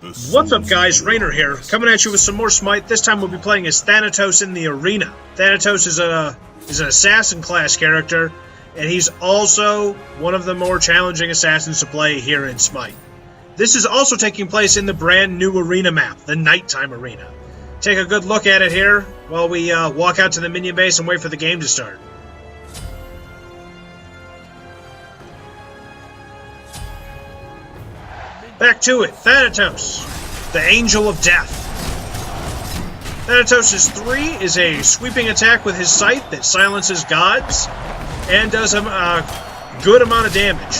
What's up guys, Rainer here, coming at you with some more Smite. This time we'll be playing as Thanatos in the arena. Thanatos is an assassin class character, and he's also one of the more challenging assassins to play here in Smite. This is also taking place in the brand new arena map, the Nighttime Arena. Take a good look at it here while we walk out to the minion base and wait for the game to start. Back to it, Thanatos, the Angel of Death. Thanatos' 3 is a sweeping attack with his Scythe that silences gods and does a good amount of damage.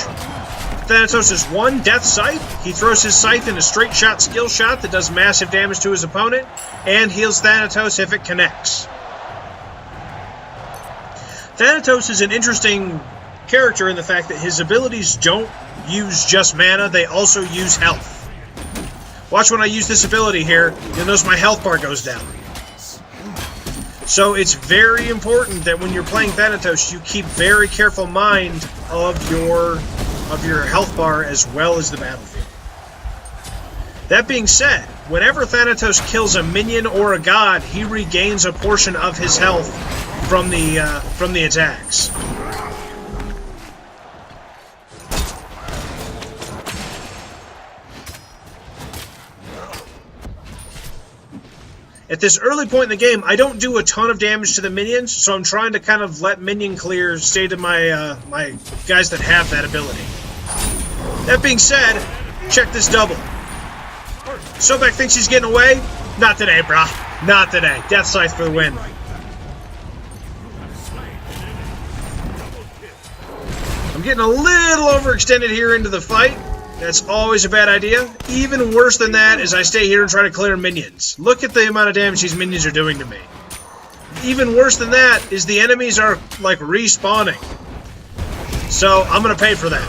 Thanatos' 1, Death Scythe, he throws his Scythe in a straight shot skill shot that does massive damage to his opponent and heals Thanatos if it connects. Thanatos is an interesting character in the fact that his abilities don't use just mana, they also use health. Watch when I use this ability here, you'll notice my health bar goes down. So it's very important that when you're playing Thanatos, you keep very careful mind of your health bar as well as the battlefield. That being said, whenever Thanatos kills a minion or a god, he regains a portion of his health from the attacks. At this early point in the game, I don't do a ton of damage to the minions, so I'm trying to kind of let minion clear stay to my my guys that have that ability. That being said, check this double. Sobek thinks he's getting away. Not today, brah. Not today. Death Scythe for the win. I'm getting a little overextended here into the fight. That's always a bad idea. Even worse than that is I stay here and try to clear minions. Look at the amount of damage these minions are doing to me. Even worse than that is the enemies are, like, respawning. So, I'm gonna pay for that.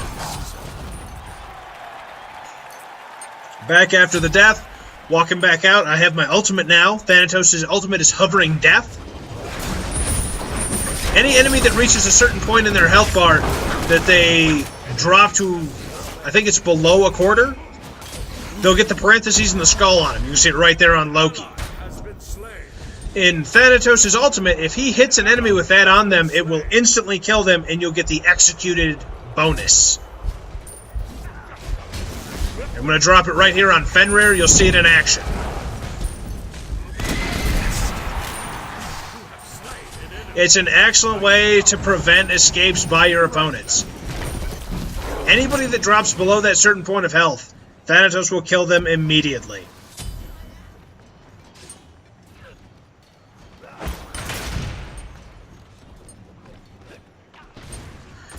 Back after the death, walking back out, I have my ultimate now. Thanatos' ultimate is Hovering Death. Any enemy that reaches a certain point in their health bar that they drop to, I think it's below a quarter, they'll get the parentheses and the skull on him. You can see it right there on Loki. In Thanatos' ultimate, if he hits an enemy with that on them, it will instantly kill them and you'll get the executed bonus. I'm going to drop it right here on Fenrir. You'll see it in action. It's an excellent way to prevent escapes by your opponents. Anybody that drops below that certain point of health, Thanatos will kill them immediately.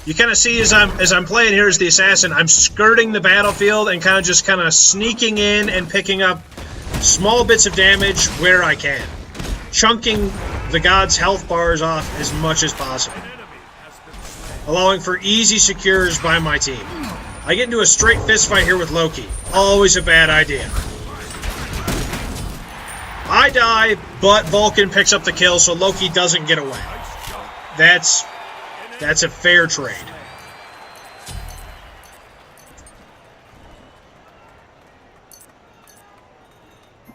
You kind of see as I'm playing here as the assassin, I'm skirting the battlefield and kind of sneaking in and picking up small bits of damage where I can, chunking the god's health bars off as much as possible, allowing for easy secures by my team. I get into a straight fist fight here with Loki. Always a bad idea. I die, but Vulcan picks up the kill, so Loki doesn't get away. That's a fair trade.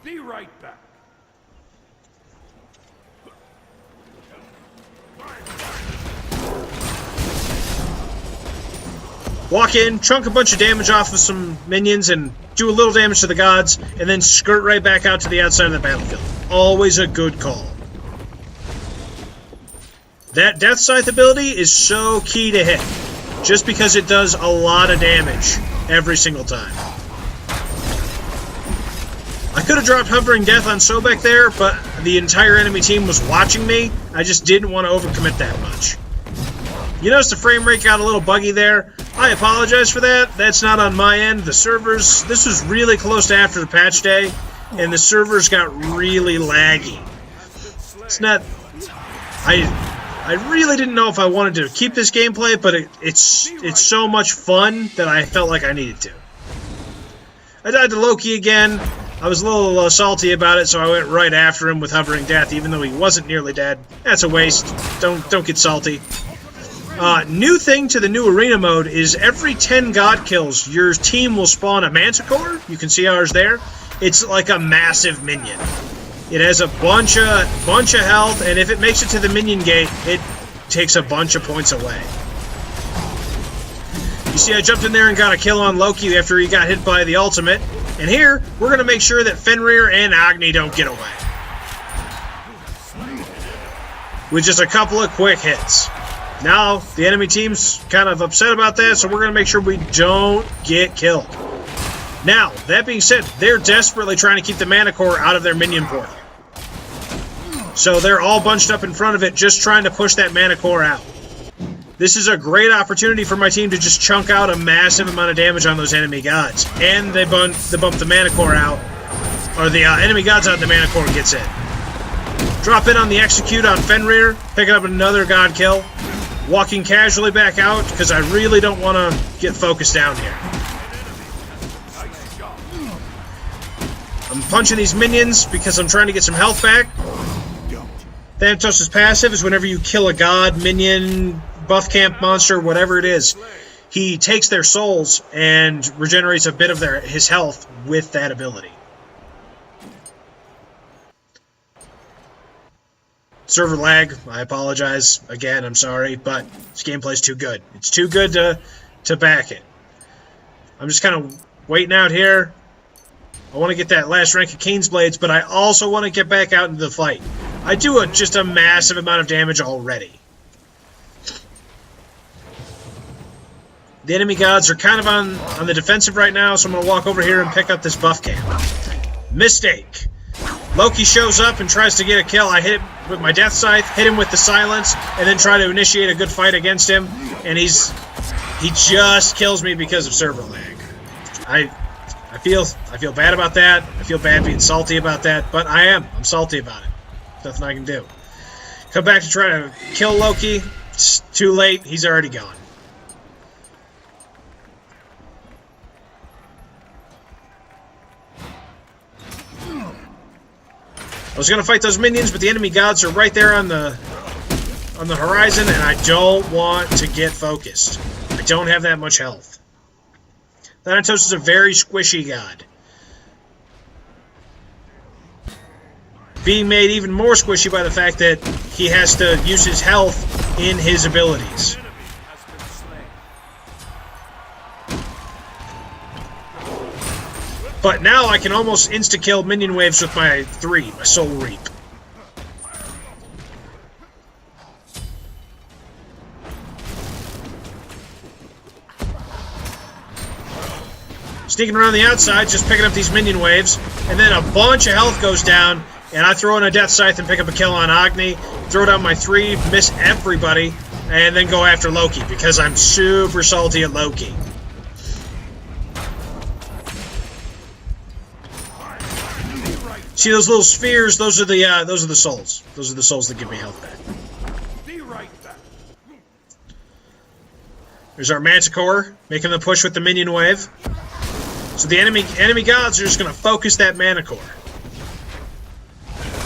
Be right back. Walk in, chunk a bunch of damage off of some minions, and do a little damage to the gods, and then skirt right back out to the outside of the battlefield. Always a good call. That Death Scythe ability is so key to hit, just because it does a lot of damage every single time. I could have dropped Hovering Death on Sobek there, but the entire enemy team was watching me. I just didn't want to overcommit that much. You notice the frame rate got a little buggy there. I apologize for that. That's not on my end. The servers, this was really close to after the patch day, and the servers got really laggy. It's not... I really didn't know if I wanted to keep this gameplay, but it's so much fun that I felt like I needed to. I died to Loki again. I was a little salty about it, so I went right after him with Hovering Death, even though he wasn't nearly dead. That's a waste. Don't get salty. New thing to the new arena mode is every 10 god kills, your team will spawn a manticore. You can see ours there. It's like a massive minion. It has a bunch of health, and if it makes it to the minion gate, it takes a bunch of points away. You see, I jumped in there and got a kill on Loki after he got hit by the ultimate. And here, we're going to make sure that Fenrir and Agni don't get away. With just a couple of quick hits. Now, the enemy team's kind of upset about that, so we're going to make sure we don't get killed. Now, that being said, they're desperately trying to keep the Manicore out of their minion portal. So they're all bunched up in front of it, just trying to push that Manicore out. This is a great opportunity for my team to just chunk out a massive amount of damage on those enemy gods. And they bump the Manicore out, or the enemy gods out, and the Manicore gets in. Drop in on the execute on Fenrir, picking up another god kill. Walking casually back out, because I really don't want to get focused down here. I'm punching these minions because I'm trying to get some health back. Thanatos' passive is whenever you kill a god, minion, buff camp monster, whatever it is, he takes their souls and regenerates a bit of his health with that ability. Server lag, I apologize. Again, I'm sorry, but this gameplay's too good. It's too good to back it. I'm just kind of waiting out here. I want to get that last rank of Kane's Blades, but I also want to get back out into the fight. I do just a massive amount of damage already. The enemy gods are kind of on the defensive right now, so I'm going to walk over here and pick up this buff camp. Mistake. Loki shows up and tries to get a kill. I hit it with my Death Scythe, hit him with the Silence, and then try to initiate a good fight against him, and he just kills me because of server lag. I feel bad about that. I feel bad being salty about that, but I'm salty about it. Nothing I can do. Come back to try to kill Loki. It's too late. He's already gone. I was going to fight those minions, but the enemy gods are right there on the horizon, and I don't want to get focused. I don't have that much health. Thanatos is a very squishy god. Being made even more squishy by the fact that he has to use his health in his abilities. But now I can almost insta-kill minion waves with my Soul Reap. Sneaking around the outside, just picking up these minion waves, and then a bunch of health goes down, and I throw in a Death Scythe and pick up a kill on Agni, throw down my 3, miss everybody, and then go after Loki, because I'm super salty at Loki. See those little spheres? Those are the souls. Those are the souls that give me health back. Be right back. There's our Manticore making the push with the minion wave. So the enemy gods are just going to focus that Manticore.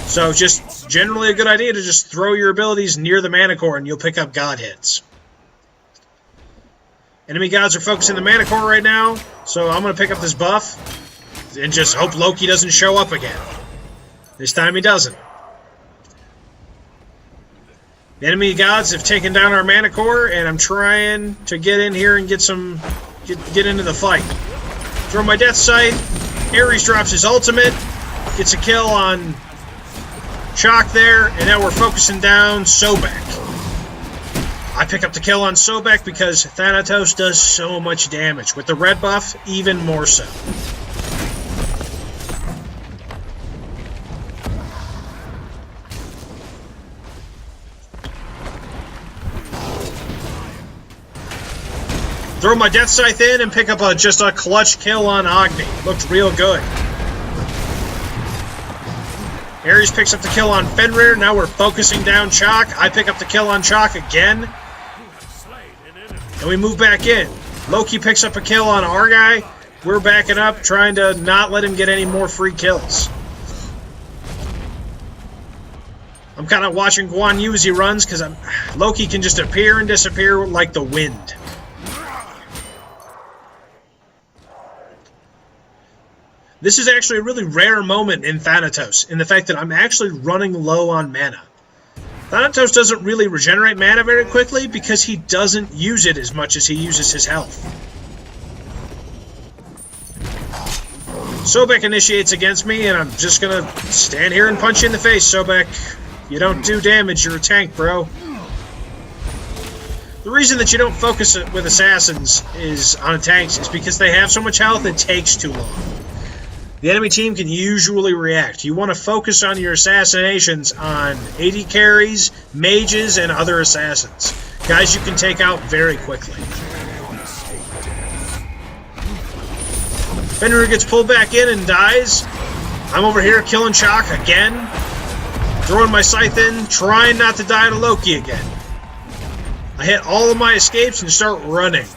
So just generally a good idea to just throw your abilities near the Manticore and you'll pick up god hits. Enemy gods are focusing the Manticore right now, so I'm going to pick up this buff and just hope Loki doesn't show up again. This time he doesn't. The enemy gods have taken down our Manticore, and I'm trying to get in here and get into the fight. Throw my Death Scythe. Ares drops his ultimate, gets a kill on Shock there, and now we're focusing down Sobek. I pick up the kill on Sobek because Thanatos does so much damage. With the red buff, even more so. Throw my Death Scythe in and pick up just a clutch kill on Agni. Looked real good. Ares picks up the kill on Fenrir. Now we're focusing down Chalk. I pick up the kill on Chalk again. And we move back in. Loki picks up a kill on our guy. We're backing up, trying to not let him get any more free kills. I'm kind of watching Guan Yu as he runs, because Loki can just appear and disappear like the wind. This is actually a really rare moment in Thanatos, in the fact that I'm actually running low on mana. Thanatos doesn't really regenerate mana very quickly because he doesn't use it as much as he uses his health. Sobek initiates against me, and I'm just gonna stand here and punch you in the face, Sobek. You don't do damage, you're a tank, bro. The reason that you don't focus it with assassins on tanks is because they have so much health it takes too long. The enemy team can usually react. You want to focus on your assassinations on AD carries, mages, and other assassins. Guys you can take out very quickly. Fenrir gets pulled back in and dies. I'm over here killing Shock again. Throwing my Scythe in, trying not to die to Loki again. I hit all of my escapes and start running.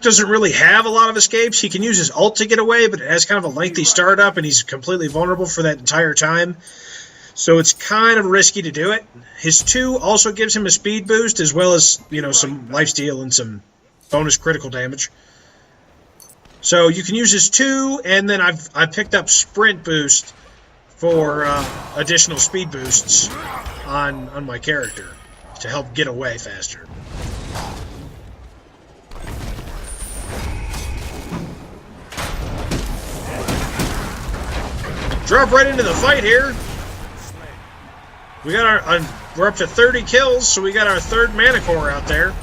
Doesn't really have a lot of escapes. He can use his ult to get away, but it has kind of a lengthy startup, and he's completely vulnerable for that entire time. So it's kind of risky to do it. His 2 also gives him a speed boost, as well as, you know, some lifesteal and some bonus critical damage. So you can use his 2, and then I've picked up sprint boost for additional speed boosts on my character to help get away faster. Drop right into the fight here. We got we're up to 30 kills, so we got our 3rd mana core out there.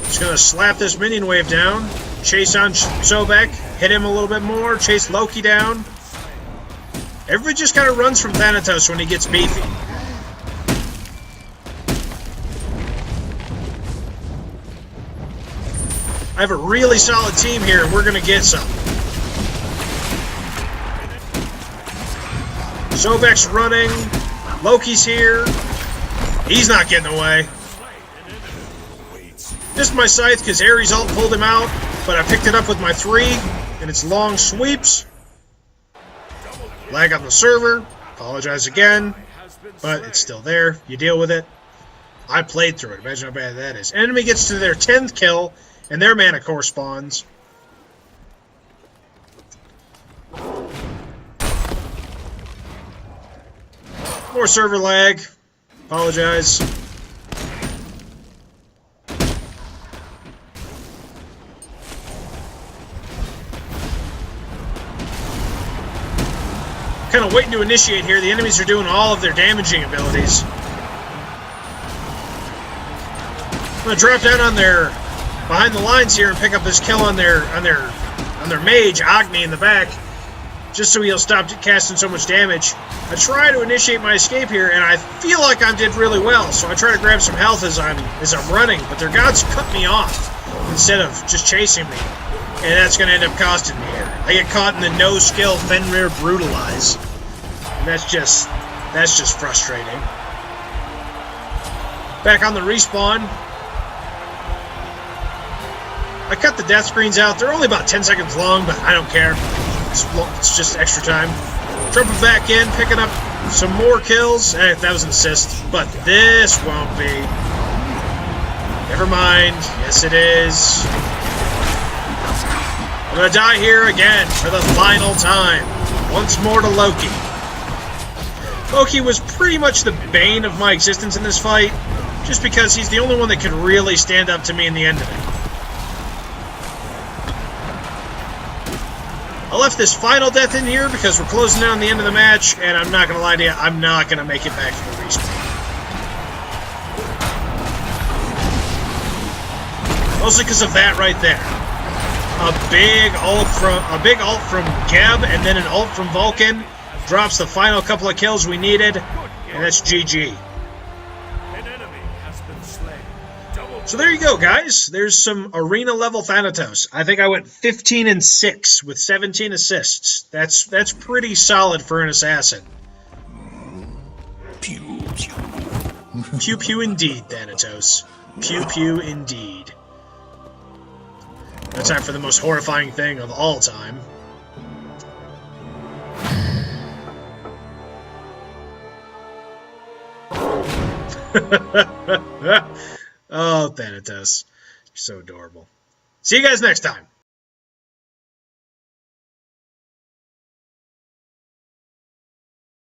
Just gonna slap this minion wave down, chase on Sobek, hit him a little bit more, chase Loki down. Everybody just kind of runs from Thanatos when he gets beefy. I have a really solid team here, and we're gonna get some. Sobek's running. Loki's here. He's not getting away. Missed my Scythe because Ares' ult pulled him out, but I picked it up with my 3, and it's long sweeps. Lag on the server. Apologize again, but it's still there. You deal with it. I played through it. Imagine how bad that is. Enemy gets to their 10th kill, and their mana core spawns. More server lag. Apologize. Kind of waiting to initiate here. The enemies are doing all of their damaging abilities. I'm gonna drop down on their behind the lines here and pick up this kill on their mage Agni in the back, just so he'll stop casting so much damage. I try to initiate my escape here, and I feel like I did really well, so I try to grab some health as I'm running, but their gods cut me off instead of just chasing me, and that's going to end up costing me here. I get caught in the no-skill Fenrir Brutalize, and that's just frustrating. Back on the respawn. I cut the death screens out. They're only about 10 seconds long, but I don't care. It's just extra time. Jumping back in, picking up some more kills. That was an assist, but this won't be. Never mind. Yes, it is. I'm gonna die here again for the final time. Once more to Loki. Loki was pretty much the bane of my existence in this fight, just because he's the only one that could really stand up to me in the end of it. I left this final death in here because we're closing in on the end of the match, and I'm not going to lie to you, I'm not going to make it back to the respawn. Mostly because of that right there. A big ult from Geb, and then an ult from Vulcan drops the final couple of kills we needed, and that's GG. So there you go, guys. There's some arena-level Thanatos. I think I went 15-6 with 17 assists. That's pretty solid for an assassin. Pew, pew. Pew pew indeed, Thanatos. Pew pew indeed. Now time for the most horrifying thing of all time. Oh, Thanatos. You're so adorable. See you guys next time.